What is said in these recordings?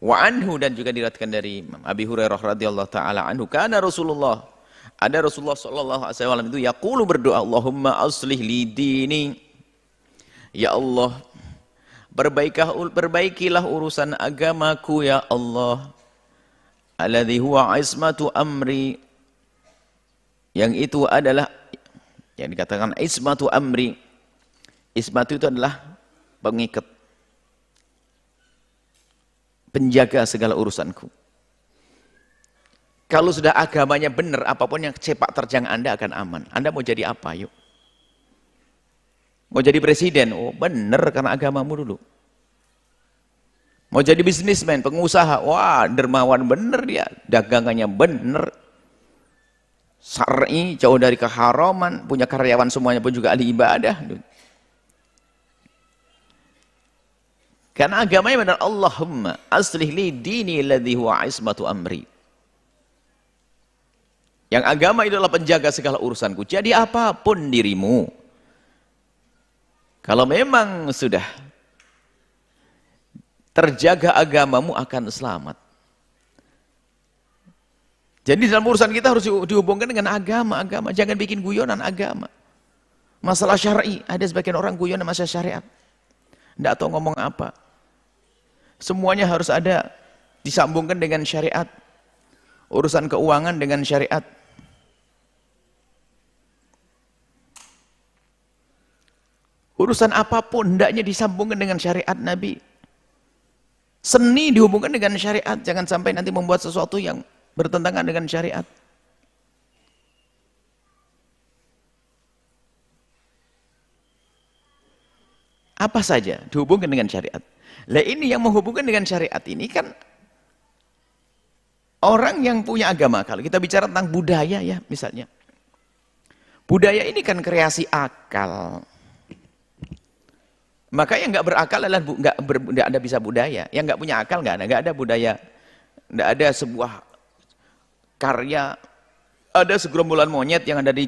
Wa anhu, dan juga diriwayatkan dari Imam Abi Hurairah radhiyallahu taala anhu, kana Rasulullah, ada Rasulullah sallallahu alaihi wasallam itu yaqulu, berdoa, Allahumma aslih li dini, ya Allah, perbaikilah urusan agamaku ya Allah, alladzi huwa ismatu amri, yang itu adalah yang dikatakan ismatu amri. Ismatu itu adalah pengikat, penjaga segala urusanku. Kalau sudah agamanya benar, apapun yang sepak terjang Anda akan aman. Anda mau jadi apa? Yuk. Mau jadi presiden? Oh benar, karena agamamu dulu. Mau jadi bisnismen, pengusaha? Wah dermawan benar dia, dagangannya benar. Syar'i, jauh dari keharaman, punya karyawan semuanya pun juga ahli ibadah. Karena agamanya benar. Allahumma aslih li dini alladzi huwa ismatu amri. Yang agama itu adalah penjaga segala urusanku. Jadi apapun dirimu, kalau memang sudah terjaga agamamu, akan selamat. Jadi dalam urusan kita harus dihubungkan dengan agama. Jangan bikin guyonan agama. Masalah syar'i, ada sebagian orang guyonan masalah syariat. Tidak tahu ngomong apa. Semuanya harus ada disambungkan dengan syariat. Urusan keuangan dengan syariat. Urusan apapun hendaknya disambungkan dengan syariat Nabi. Seni dihubungkan dengan syariat. Jangan sampai nanti membuat sesuatu yang bertentangan dengan syariat. Apa saja dihubungkan dengan syariat. Lah ini yang menghubungkan dengan syariat ini kan orang yang punya agama. Kalau kita bicara tentang budaya ya misalnya. Budaya ini kan kreasi akal. Maka yang nggak berakal adalah nggak ada bisa budaya. Yang nggak punya akal nggak ada budaya. Nggak ada sebuah karya, ada segerombolan monyet yang ada di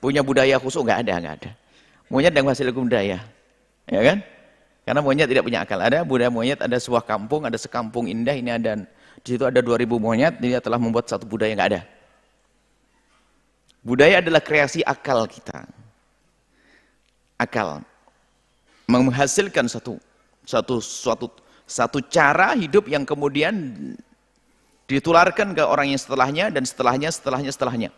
punya budaya khusus, nggak ada. Monyet yang hasil budaya, ya kan? Karena monyet tidak punya akal. Ada budaya monyet, ada sebuah kampung, ada sekampung indah, ini ada di situ ada 2000 monyet, dia telah membuat satu budaya, nggak ada. Budaya adalah kreasi akal kita. Akal menghasilkan satu cara hidup yang kemudian ditularkan ke orang yang setelahnya dan setelahnya.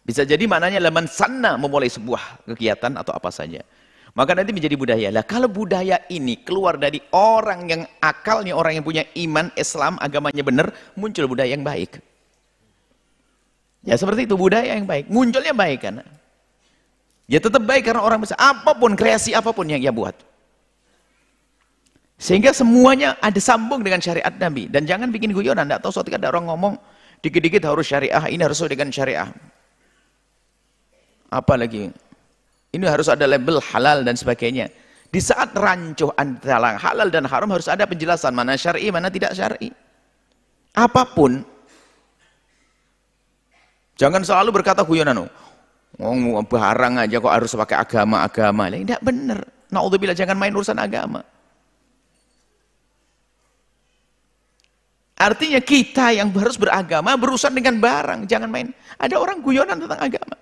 Bisa jadi maknanya laman sana, memulai sebuah kegiatan atau apa saja. Maka nanti menjadi budaya. Lah kalau budaya ini keluar dari orang yang akalnya, orang yang punya iman, Islam, agamanya benar, muncul budaya yang baik. Ya seperti itu, budaya yang baik. Munculnya baik kan. Ya tetap baik karena orang bisa apapun, kreasi apapun yang ia buat. Sehingga semuanya ada sambung dengan syariat Nabi. Dan jangan bikin guyonan, tidak tahu suatu ada orang ngomong dikit-dikit harus syariah, ini harus dengan syariah. Apalagi ini harus ada label halal dan sebagainya. Di saat rancuh antara halal dan haram harus ada penjelasan mana syar'i, mana tidak syar'i. Apapun. Jangan selalu berkata guyonan. Ngomong barang aja kok harus pakai agama-agama. Tidak benar. Naudzubillah, jangan main urusan agama. Artinya kita yang harus beragama berurusan dengan barang, jangan main. Ada orang guyonan tentang agama.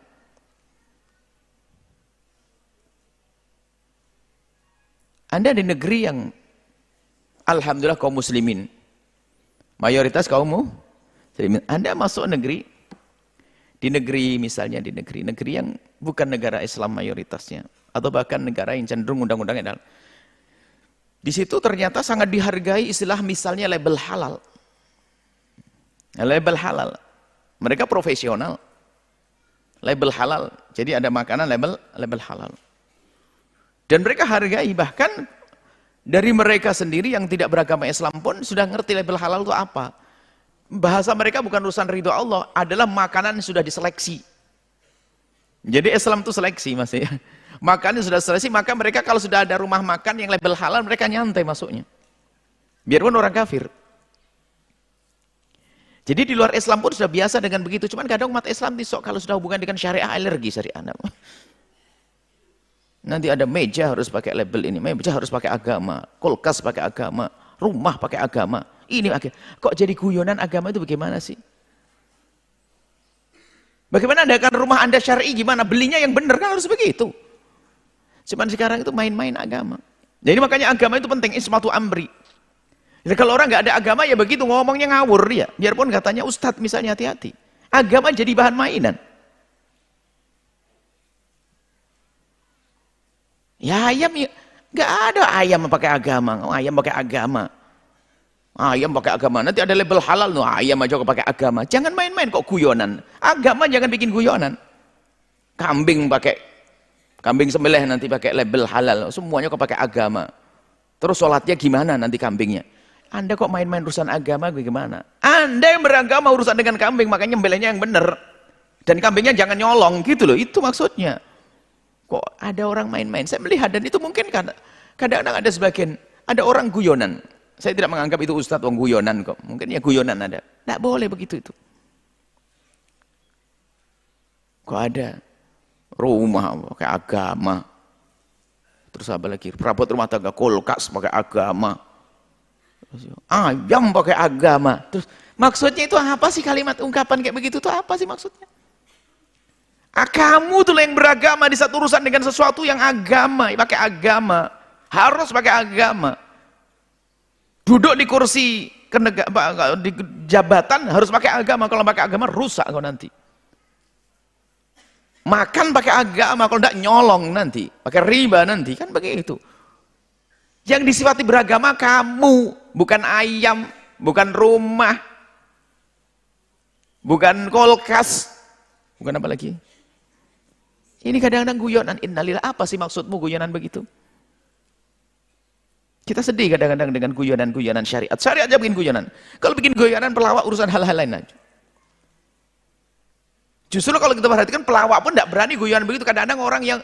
Anda di negeri yang alhamdulillah kaum muslimin, mayoritas kaum muslimin. Anda masuk negeri, di negeri misalnya di negeri yang bukan negara Islam mayoritasnya, atau bahkan negara yang cenderung undang-undangnya, di situ ternyata sangat dihargai istilah misalnya label halal. Label halal, mereka profesional. Label halal, jadi ada makanan label halal. Dan mereka hargai, bahkan dari mereka sendiri yang tidak beragama Islam pun sudah ngerti label halal itu apa. Bahasa mereka bukan urusan ridho Allah, adalah makanan yang sudah diseleksi. Jadi Islam itu seleksi mas ya. Makanan sudah seleksi, maka mereka kalau sudah ada rumah makan yang label halal, mereka nyantai masuknya. Biarpun orang kafir. Jadi di luar Islam pun sudah biasa dengan begitu. Cuman kadang umat Islam kalau sudah hubungan dengan syariah, alergi syariah. Nanti ada meja harus pakai label ini, meja harus pakai agama, kulkas pakai agama, rumah pakai agama. Ini kok jadi guyonan agama itu bagaimana sih? Bagaimana Anda kan rumah Anda syar'i gimana? Belinya yang benar kan harus begitu. Cuman sekarang itu main-main agama. Jadi makanya agama itu penting, ismatu amri. Jadi kalau orang nggak ada agama ya begitu ngomongnya ngawur dia. Biarpun katanya ustadz misalnya hati-hati. Agama jadi bahan mainan. Ya ayam ya, nggak ada ayam pakai agama. Oh, ayam pakai agama. Ayam pakai agama. Nanti ada label halal no, ayam aja kok pakai agama. Jangan main-main kok guyonan. Agama jangan bikin guyonan. Kambing sembelih nanti pakai label halal. Semuanya kok pakai agama. Terus sholatnya gimana nanti kambingnya? Anda kok main-main urusan agama bagaimana? Anda yang beragama urusan dengan kambing, makanya nyembelihnya yang benar. Dan kambingnya jangan nyolong gitu loh. Itu maksudnya. Kok ada orang main-main? Saya melihat dan itu mungkin kadang-kadang ada sebagian, ada orang guyonan. Saya tidak menganggap itu ustadz orang guyonan kok. Mungkin ya guyonan ada. Tidak boleh begitu itu. Kok ada rumah pakai agama. Terus apa lagi? Perabot rumah tangga kulkas pakai agama. Ayam pakai agama. Terus maksudnya itu apa sih kalimat ungkapan kayak begitu itu apa sih maksudnya? Kamu tuh yang beragama di satu urusan dengan sesuatu yang agama, pakai agama, harus pakai agama. Duduk di kursi di jabatan harus pakai agama, kalau pakai agama rusak kau nanti. Makan pakai agama, kalau tidak nyolong nanti, pakai riba nanti, kan begitu. Yang disifati beragama kamu, bukan ayam, bukan rumah, bukan kulkas, bukan apa lagi? Ini kadang-kadang guyonan, innalillah, apa sih maksudmu guyonan begitu? Kita sedih kadang-kadang dengan guyonan-guyonan syariat. Syariat aja bikin guyonan. Kalau bikin guyonan pelawak urusan hal-hal lain aja. Justru kalau kita perhatikan pelawak pun tidak berani guyonan begitu. Kadang-kadang orang yang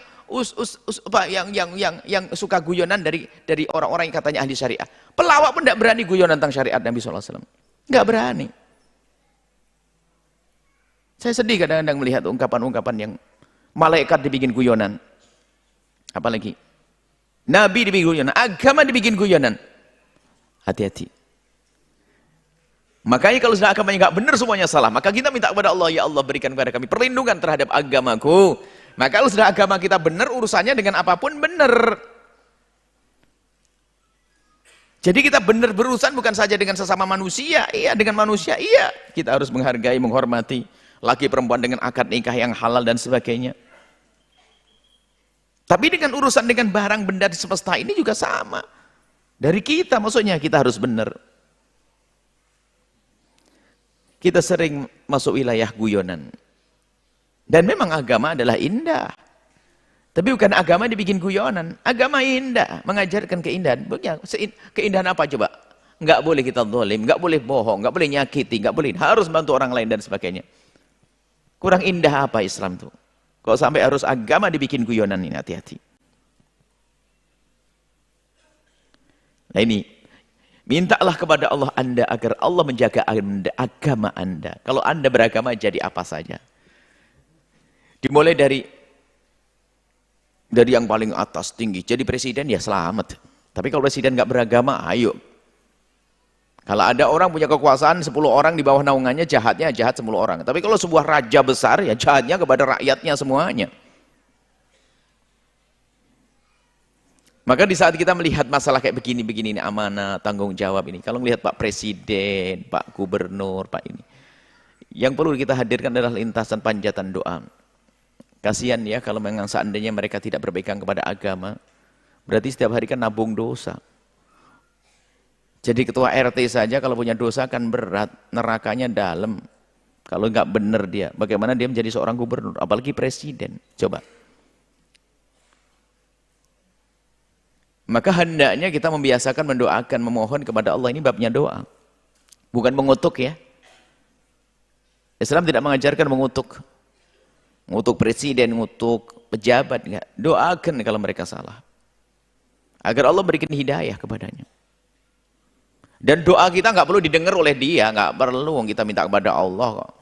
yang suka guyonan dari orang-orang yang katanya ahli syariah. Pelawak pun tidak berani guyonan tentang syariat Nabi SAW. Nggak berani. Saya sedih kadang-kadang melihat ungkapan-ungkapan yang malaikat dibikin guyonan. Apalagi Nabi dibikin guyonan, agama dibikin guyonan. Hati-hati. Makanya kalau sudah agamanya nggak benar semuanya salah, maka kita minta kepada Allah, ya Allah berikan kepada kami perlindungan terhadap agamaku. Maka kalau sudah agama kita benar, urusannya dengan apapun benar. Jadi kita benar berurusan bukan saja dengan sesama manusia, iya dengan manusia, iya. Kita harus menghargai, menghormati laki perempuan dengan akad nikah yang halal dan sebagainya. Tapi dengan urusan dengan barang benda di semesta ini juga sama. Dari kita maksudnya kita harus benar. Kita sering masuk wilayah guyonan. Dan memang agama adalah indah. Tapi bukan agama dibikin guyonan. Agama indah, mengajarkan keindahan. Keindahan apa coba? Enggak boleh kita zalim, enggak boleh bohong, enggak boleh nyakiti, enggak boleh, harus bantu orang lain dan sebagainya. Kurang indah apa Islam tuh? Kok sampai harus agama dibikin guyonan ini, hati-hati. Nah ini, mintalah kepada Allah Anda agar Allah menjaga agama Anda. Kalau Anda beragama jadi apa saja. Dimulai dari yang paling atas tinggi, jadi presiden ya selamat. Tapi kalau presiden nggak beragama, ayo. Kalau ada orang punya kekuasaan 10 orang di bawah naungannya, jahatnya jahat 10 orang. Tapi kalau sebuah raja besar, ya jahatnya kepada rakyatnya semuanya. Maka di saat kita melihat masalah kayak begini-begini ini, amanah, tanggung jawab ini. Kalau melihat Pak Presiden, Pak Gubernur, Pak ini. Yang perlu kita hadirkan adalah lintasan panjatan doa. Kasihan ya kalau memang seandainya mereka tidak berpegang kepada agama. Berarti setiap hari kan nabung dosa. Jadi ketua RT saja kalau punya dosa kan berat, nerakanya dalam. Kalau nggak benar dia, bagaimana dia menjadi seorang gubernur, apalagi presiden? Coba. Maka hendaknya kita membiasakan mendoakan, memohon kepada Allah, ini babnya doa. Bukan mengutuk ya. Islam tidak mengajarkan mengutuk. Mengutuk presiden, mengutuk pejabat, enggak. Doakan kalau mereka salah. Agar Allah berikan hidayah kepadanya. Dan doa kita nggak perlu didengar oleh dia, nggak perlu kita minta kepada Allah kok.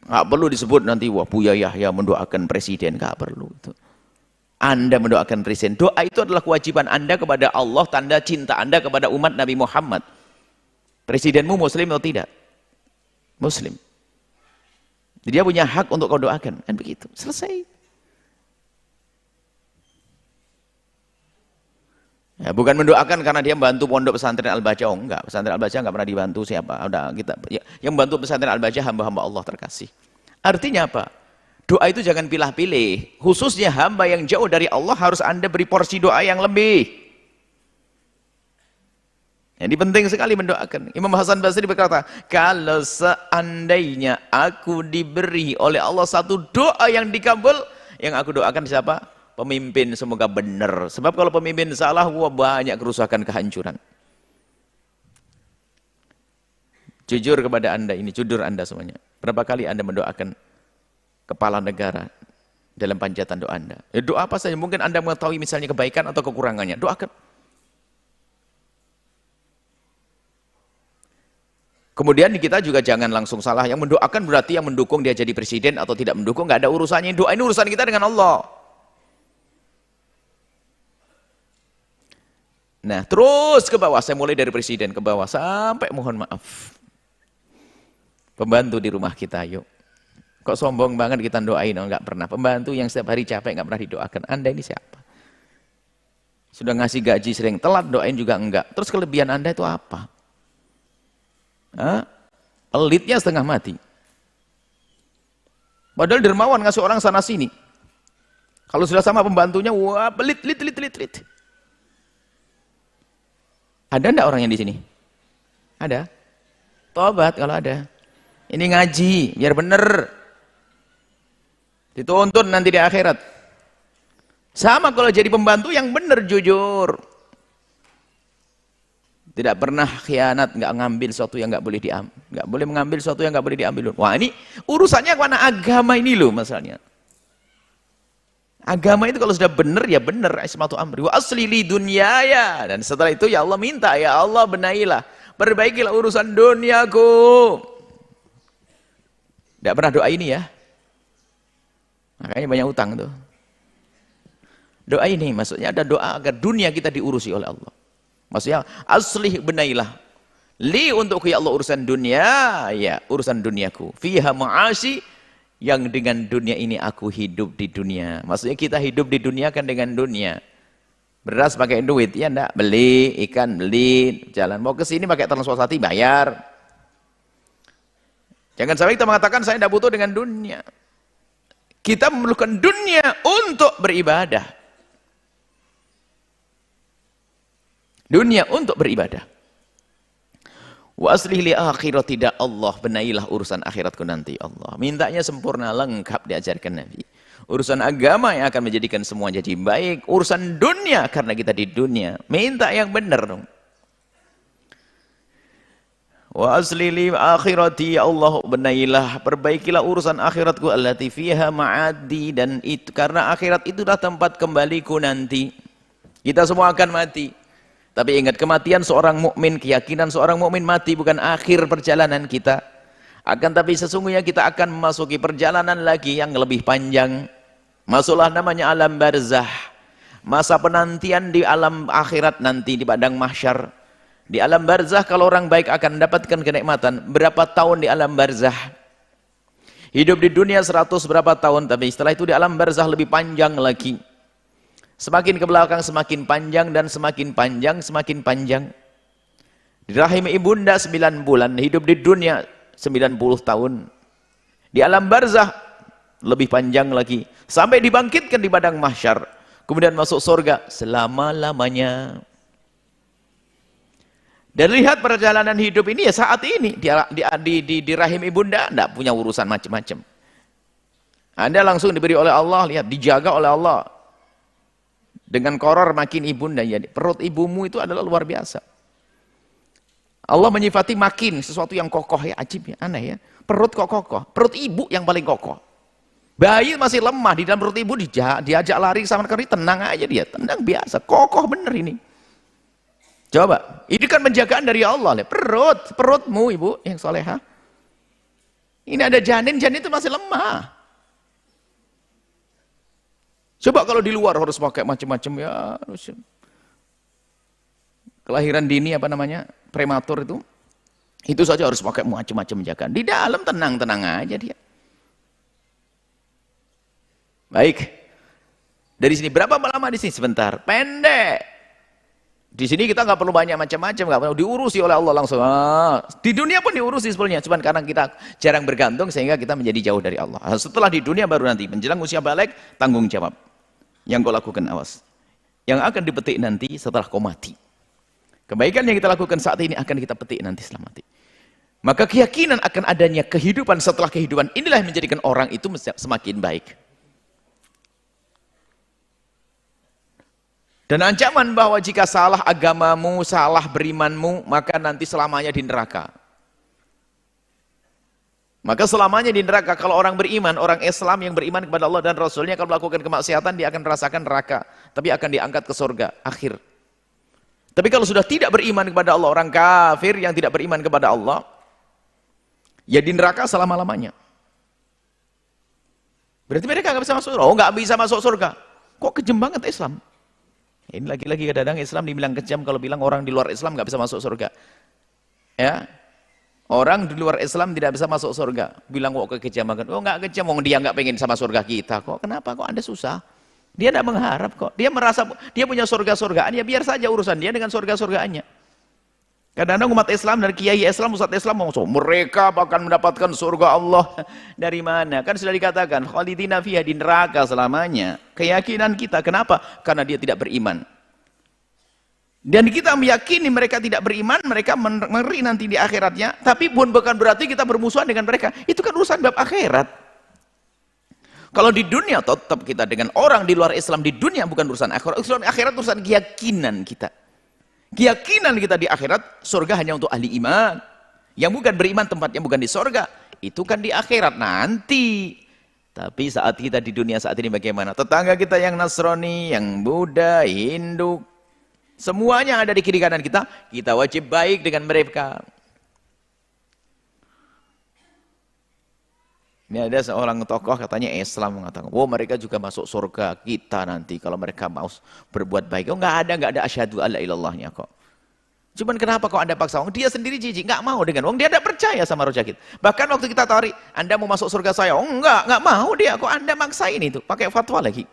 Nggak perlu disebut nanti wah Buya Yahya mendoakan presiden, nggak perlu itu. Anda mendoakan presiden. Doa itu adalah kewajiban Anda kepada Allah, tanda cinta Anda kepada umat Nabi Muhammad. Presidenmu muslim atau tidak? Muslim. Dia punya hak untuk kau doakan. Kan begitu. Selesai. Ya, bukan mendoakan karena dia membantu pondok pesantren Al-Baca. Oh enggak, pesantren Al-Baca enggak pernah dibantu siapa. Udah kita ya, yang membantu pesantren Al-Baca hamba-hamba Allah terkasih. Artinya apa? Doa itu jangan pilih-pilih. Khususnya hamba yang jauh dari Allah harus Anda beri porsi doa yang lebih. Jadi penting sekali mendoakan. Imam Hasan Basri berkata, kalau seandainya aku diberi oleh Allah satu doa yang dikabul, yang aku doakan siapa? Pemimpin semoga benar. Sebab kalau pemimpin salah, wah banyak kerusakan, kehancuran. Jujur kepada Anda ini, jujur Anda semuanya. Berapa kali Anda mendoakan kepala negara dalam panjatan doa Anda? Ya, doa apa saja, mungkin Anda mengetahui misalnya kebaikan atau kekurangannya, doakan. Kemudian kita juga jangan langsung salah, yang mendoakan berarti yang mendukung dia jadi presiden atau tidak mendukung, nggak ada urusannya. Doa ini urusan kita dengan Allah. Nah, terus ke bawah, saya mulai dari presiden ke bawah sampai mohon maaf pembantu di rumah kita, yuk. Kok sombong banget kita doain? Oh, enggak pernah. Pembantu yang setiap hari capek enggak pernah didoakan. Anda ini siapa? Sudah ngasih gaji sering telat, doain juga enggak. Terus kelebihan Anda itu apa? Hah? Pelitnya setengah mati. Padahal dermawan ngasih orang sana sini. Kalau sudah sama pembantunya, wah pelit. Ada enggak orang yang di sini? Ada? Tobat kalau ada. Ini ngaji, biar bener. Dituntun nanti di akhirat. Sama kalau jadi pembantu yang benar, jujur. Tidak pernah khianat, nggak ngambil sesuatu yang nggak boleh diambil, nggak boleh mengambil sesuatu yang nggak boleh diambil. Wah ini urusannya mana agama ini loh masalahnya. Agama itu kalau sudah benar ya benar. Ismatu amri wa asli li dunyaya. Dan setelah itu ya Allah minta, ya Allah benailah, perbaikilah urusan duniaku. Tidak pernah doa ini ya. Makanya banyak utang tuh. Doa ini maksudnya ada doa agar dunia kita diurusi oleh Allah. Maksudnya aslih benailah li untukku ya Allah urusan dunia, ya urusan duniaku. Fiha ma'ashi, yang dengan dunia ini aku hidup di dunia. Maksudnya kita hidup di dunia kan dengan dunia. Beras pakai duit, ya enggak? Beli, ikan beli, jalan mau ke sini pakai transportasi bayar. Jangan sampai kita mengatakan saya tidak butuh dengan dunia. Kita memerlukan dunia untuk beribadah. Dunia untuk beribadah. Wa aslih li akhirat, tidak Allah benailah urusan akhiratku nanti Allah. Mintanya sempurna, lengkap diajarkan Nabi. Urusan agama yang akan menjadikan semua jadi baik. Urusan dunia karena kita di dunia. Minta yang benar dong. Wa asli li akhirati, ya Allah benailah, perbaikilah urusan akhiratku allati fiha ma'adi, dan itu karena akhirat itulah tempat kembaliku nanti. Kita semua akan mati. Tapi ingat, kematian seorang mukmin, keyakinan seorang mukmin mati bukan akhir perjalanan kita. Akan tapi sesungguhnya kita akan memasuki perjalanan lagi yang lebih panjang. Masuklah namanya alam barzah. Masa penantian di alam akhirat nanti di padang mahsyar. Di alam barzah kalau orang baik akan mendapatkan kenikmatan. Berapa tahun di alam barzah? Hidup di dunia 100 berapa tahun, tapi setelah itu di alam barzah lebih panjang lagi. Semakin ke belakang semakin panjang, dan semakin panjang semakin panjang. Di rahim ibunda 9 bulan, hidup di dunia 90 tahun. Di alam barzah lebih panjang lagi, sampai dibangkitkan di padang mahsyar. Kemudian masuk surga selama-lamanya. Dan lihat perjalanan hidup ini ya saat ini di rahim ibunda tidak punya urusan macam-macam. Anda langsung diberi oleh Allah, lihat dijaga oleh Allah. Dengan koror makin ibunda, ya perut ibumu itu adalah luar biasa. Allah menyifati makin sesuatu yang kokoh, ya ajib ya, aneh ya. Perut kok kokoh, perut ibu yang paling kokoh. Bayi masih lemah di dalam perut ibu, diajak lari sama kali tenang aja dia, tenang biasa, kokoh bener ini. Coba, ini kan penjagaan dari Allah. Perutmu ibu yang soleha. Ini ada janin, janin itu masih lemah. Coba kalau di luar harus pakai macam-macam ya. Kelahiran dini apa namanya? Prematur itu saja harus pakai macam-macam jagaan. Di dalam tenang-tenang aja dia. Baik. Dari sini berapa lama di sini? Sebentar. Pendek. Di sini kita nggak perlu banyak macam-macam, nggak perlu diurusi oleh Allah langsung. Di dunia pun diurusi sebenarnya, cuman karena kita jarang bergantung sehingga kita menjadi jauh dari Allah. Setelah di dunia baru nanti menjelang usia balik tanggung jawab. Yang kau lakukan awas. Yang akan dipetik nanti setelah kau mati. Kebaikan yang kita lakukan saat ini akan kita petik nanti setelah mati. Maka keyakinan akan adanya kehidupan setelah kehidupan inilah yang menjadikan orang itu semakin baik. Dan ancaman bahwa jika salah agamamu, salah berimanmu, maka nanti selamanya di neraka. Maka selamanya di neraka. Kalau orang beriman, orang Islam yang beriman kepada Allah dan Rasulnya, kalau melakukan kemaksiatan, dia akan merasakan neraka. Tapi akan diangkat ke surga, akhir. Tapi kalau sudah tidak beriman kepada Allah, orang kafir yang tidak beriman kepada Allah, ya di neraka selama-lamanya. Berarti mereka nggak bisa masuk surga. Oh, nggak bisa masuk surga. Kok kejam banget Islam? Ini lagi-lagi kadang-kadang Islam dibilang kejam kalau bilang orang di luar Islam nggak bisa masuk surga. Ya, orang di luar Islam tidak bisa masuk surga. Bilang kok kejam banget. Oh nggak kejam, dia nggak pengen sama surga kita. Kok kenapa? Kok Anda susah? Dia tidak mengharap kok. Dia merasa dia punya surga-surgaan. Ya biar saja urusan dia dengan surga-surgaannya. Kadang-kadang umat Islam dan kiai Islam, ustadz Islam ngomong, mereka akan mendapatkan surga Allah dari mana? Kan sudah dikatakan, khalidina fiha, di neraka selamanya. Keyakinan kita, kenapa? Karena dia tidak beriman. Dan kita meyakini mereka tidak beriman, mereka mengeri nanti di akhiratnya, tapi bukan berarti kita bermusuhan dengan mereka. Itu kan urusan bab akhirat. Kalau di dunia tetap kita dengan orang di luar Islam, di dunia bukan urusan akhirat. Urusan akhirat urusan keyakinan kita. Keyakinan kita di akhirat, surga hanya untuk ahli iman. Yang bukan beriman tempatnya bukan di surga. Itu kan di akhirat nanti. Tapi saat kita di dunia saat ini bagaimana? Tetangga kita yang Nasrani, yang Buddha, Hindu, semuanya ada di kiri kanan kita. Kita wajib baik dengan mereka. Ini ada seorang tokoh katanya Islam mengatakan, oh mereka juga masuk surga kita nanti kalau mereka mau berbuat baik. Oh nggak ada asyhadu alla ilallahnya kok. Cuman kenapa kok Anda paksa? Dia sendiri jijik, nggak mau dengan. Dia tidak percaya sama roh jakit. Bahkan waktu kita tarik, Anda mau masuk surga saya, oh nggak mau dia. Kok Anda maksain itu? Pakai fatwa lagi.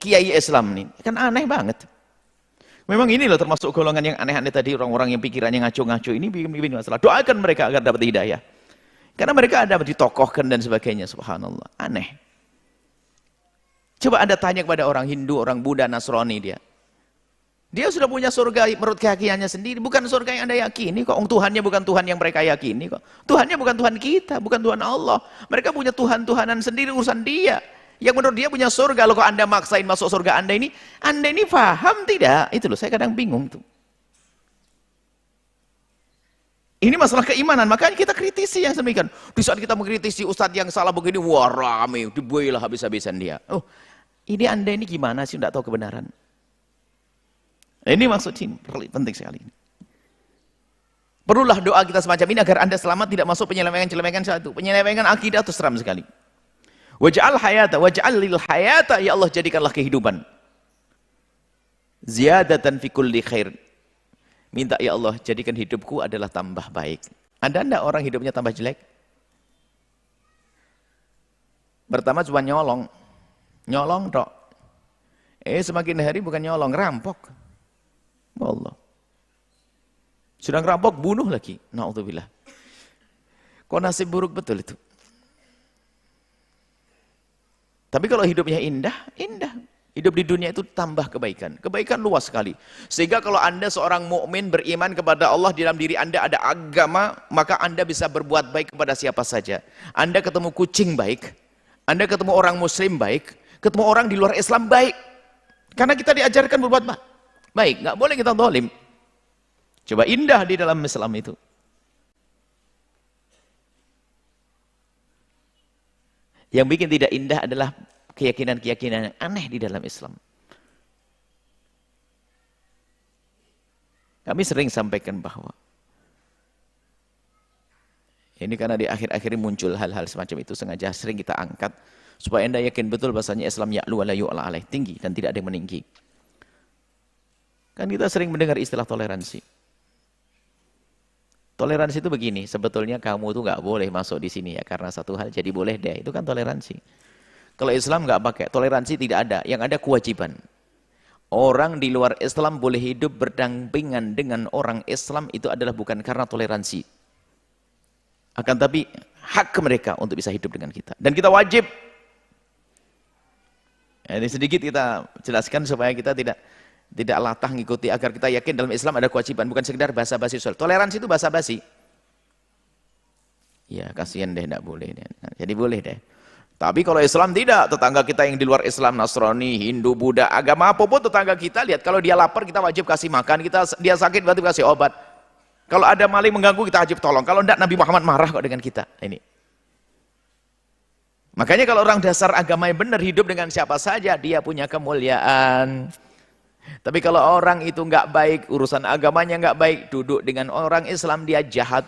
Kiai Islam ini kan aneh banget. Memang ini loh termasuk golongan yang aneh-aneh tadi, orang-orang yang pikirannya ngaco-ngaco ini bikin masalah. Doakan mereka agar dapat hidayah. Karena mereka ada ditokohkan dan sebagainya, subhanallah. Aneh. Coba Anda tanya kepada orang Hindu, orang Buddha, Nasrani dia. Dia sudah punya surga menurut keyakinannya sendiri. Bukan surga yang Anda yakini kok. Tuhannya bukan Tuhan yang mereka yakini kok. Tuhannya bukan Tuhan kita, bukan Tuhan Allah. Mereka punya Tuhan-Tuhanan sendiri, urusan dia. Yang menurut dia punya surga. Kalau Anda maksain masuk surga Anda ini paham tidak? Itu loh, saya kadang bingung tuh. Ini masalah keimanan, makanya kita kritisi yang demikian. Di saat kita mengkritisi ustadz yang salah begini, wah rame, dibuailah habis-habisan dia. Oh, ini Anda ini gimana sih, tidak tahu kebenaran? Ini maksud ini, penting sekali. Perlulah doa kita semacam ini agar Anda selamat tidak masuk penyelewengan-penyelewengan satu. Penyelewengan akidah itu seram sekali. Waj'al hayata, waj'al lil hayata, ya Allah jadikanlah kehidupan. Ziyadatan fi kulli khair. Minta ya Allah jadikan hidupku adalah tambah baik. Ada enggak orang hidupnya tambah jelek? Pertama cuma nyolong. Nyolong tok. Semakin hari bukan nyolong, rampok. Allah. Sudah ngerampok, bunuh lagi. Na'udzubillah. Kok nasib buruk betul itu? Tapi kalau hidupnya indah, indah. Hidup di dunia itu tambah kebaikan. Kebaikan luas sekali. Sehingga kalau Anda seorang mukmin beriman kepada Allah, di dalam diri Anda ada agama, maka Anda bisa berbuat baik kepada siapa saja. Anda ketemu kucing baik, Anda ketemu orang muslim baik, ketemu orang di luar Islam baik. Karena kita diajarkan berbuat baik, nggak boleh kita zalim. Coba indah di dalam Islam itu. Yang bikin tidak indah adalah keyakinan-keyakinan yang aneh di dalam Islam. Kami sering sampaikan bahwa ini karena di akhir-akhir ini muncul hal-hal semacam itu, sengaja sering kita angkat Supaya Anda yakin betul bahasanya Islam ya'lu wa la yu'la alaih, tinggi dan tidak ada yang meninggi. Kan kita sering mendengar istilah toleransi. Toleransi itu begini, sebetulnya kamu tuh nggak boleh masuk di sini ya karena satu hal, jadi boleh deh. Itu kan toleransi. Kalau Islam nggak pakai toleransi, tidak ada. Yang ada kewajiban. Orang di luar Islam boleh hidup berdampingan dengan orang Islam, itu adalah bukan karena toleransi. Akan tapi hak mereka untuk bisa hidup dengan kita. Dan kita wajib. Ini sedikit kita jelaskan supaya kita tidak latah ngikuti, agar kita yakin dalam Islam ada kewajiban, bukan sekedar basa-basi soal. Toleransi itu basa-basi. Ya kasihan deh, tidak boleh deh. Jadi boleh deh. Tapi kalau Islam tidak, tetangga kita yang di luar Islam, Nasrani, Hindu, Buddha, agama apapun tetangga kita, lihat kalau dia lapar kita wajib kasih makan, dia sakit wajib kasih obat. Kalau ada maling mengganggu kita wajib tolong. Kalau tidak, Nabi Muhammad marah kok dengan kita. Ini. Makanya kalau orang dasar agama yang benar hidup dengan siapa saja, dia punya kemuliaan. Tapi kalau orang itu nggak baik, urusan agamanya nggak baik, duduk dengan orang Islam dia jahat.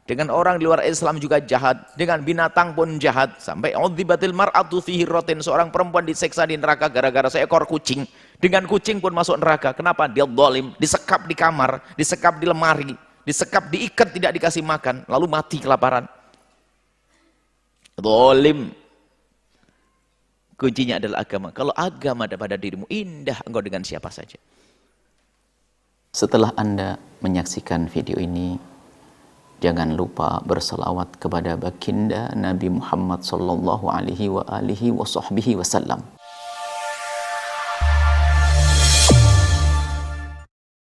Dengan orang di luar Islam juga jahat, dengan binatang pun jahat. Sampai udzibatil mar'atu fi hirratin, seorang perempuan diseksa di neraka gara-gara seekor kucing. Dengan kucing pun masuk neraka. Kenapa? Dia zalim, disekap di kamar, disekap di lemari, disekap, diikat, tidak dikasih makan, lalu mati kelaparan. Zalim. Kuncinya adalah agama. Kalau agama ada pada dirimu, indah engkau dengan siapa saja. Setelah Anda menyaksikan video ini, jangan lupa berselawat kepada baginda Nabi Muhammad sallallahu alaihi wa alihi wa sahbihi wasallam.